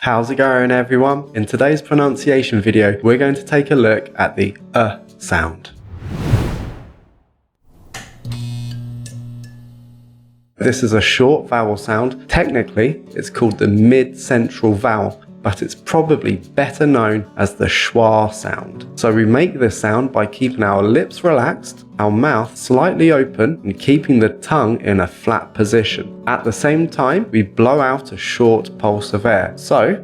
How's it going, everyone? In today's pronunciation video, we're going to take a look at the sound. This is a short vowel sound. Technically, it's called the mid-central vowel, but it's probably better known as the schwa sound. So we make this sound by keeping our lips relaxed, our mouth slightly open, and keeping the tongue in a flat position. At the same time, we blow out a short pulse of air. So,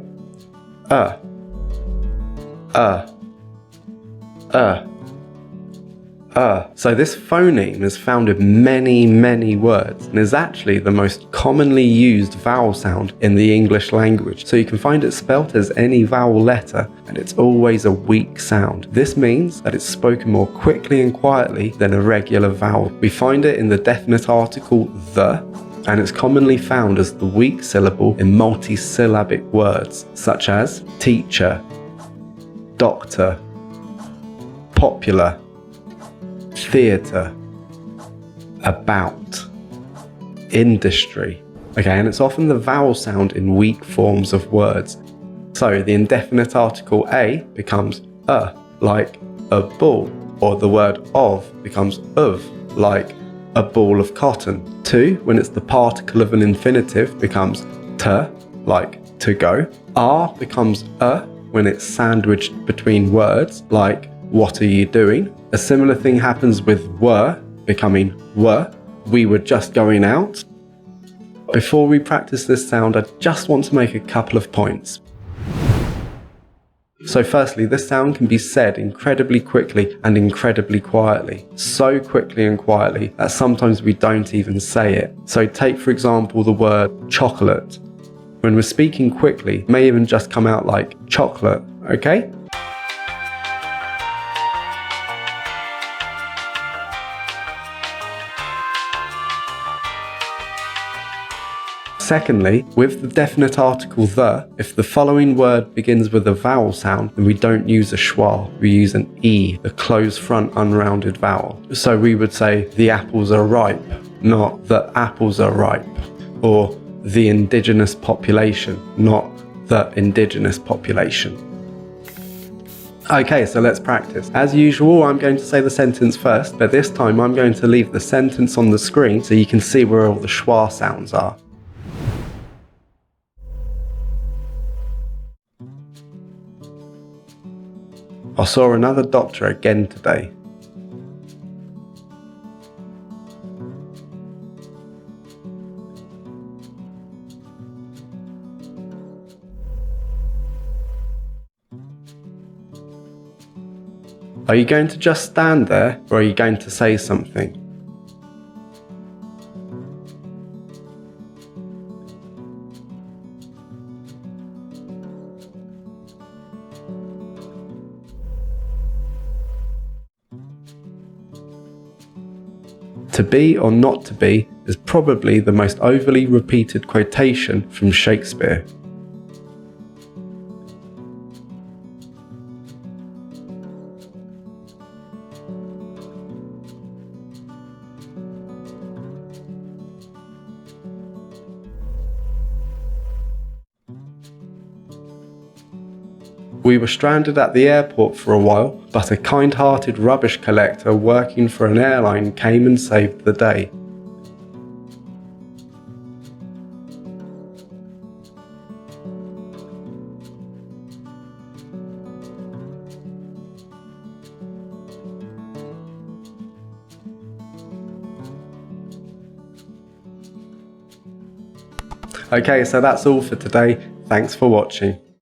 So this phoneme is found in many words and is actually the most commonly used vowel sound in the English language. So you can find it spelt as any vowel letter and it's always a weak sound. This means that it's spoken more quickly and quietly than a regular vowel. We find it in the definite article the, and it's commonly found as the weak syllable in multisyllabic words such as teacher, doctor, popular, theatre, about, industry. Okay, and it's often the vowel sound in weak forms of words. So the indefinite article a becomes like a ball, or the word of becomes of, like a ball of cotton. To, when it's the particle of an infinitive, becomes to, like to go. R becomes when it's sandwiched between words, like what are you doing? A similar thing happens with were becoming were. We were just going out. Before we practice this sound, I just want to make a couple of points. So firstly, this sound can be said incredibly quickly and incredibly quietly. So quickly and quietly that sometimes we don't even say it. So take for example the word chocolate. When we're speaking quickly, it may even just come out like chocolate, okay? Secondly, with the definite article the, if the following word begins with a vowel sound, then we don't use a schwa, we use an e, the closed front unrounded vowel. So we would say the apples are ripe, not the apples are ripe, or the indigenous population, not the indigenous population. Okay, so let's practice. As usual, I'm going to say the sentence first, but this time I'm going to leave the sentence on the screen so you can see where all the schwa sounds are. I saw another doctor again today. Are you going to just stand there, or are you going to say something? To be or not to be is probably the most overly repeated quotation from Shakespeare. We were stranded at the airport for a while, but a kind-hearted rubbish collector working for an airline came and saved the day. Okay, so that's all for today. Thanks for watching.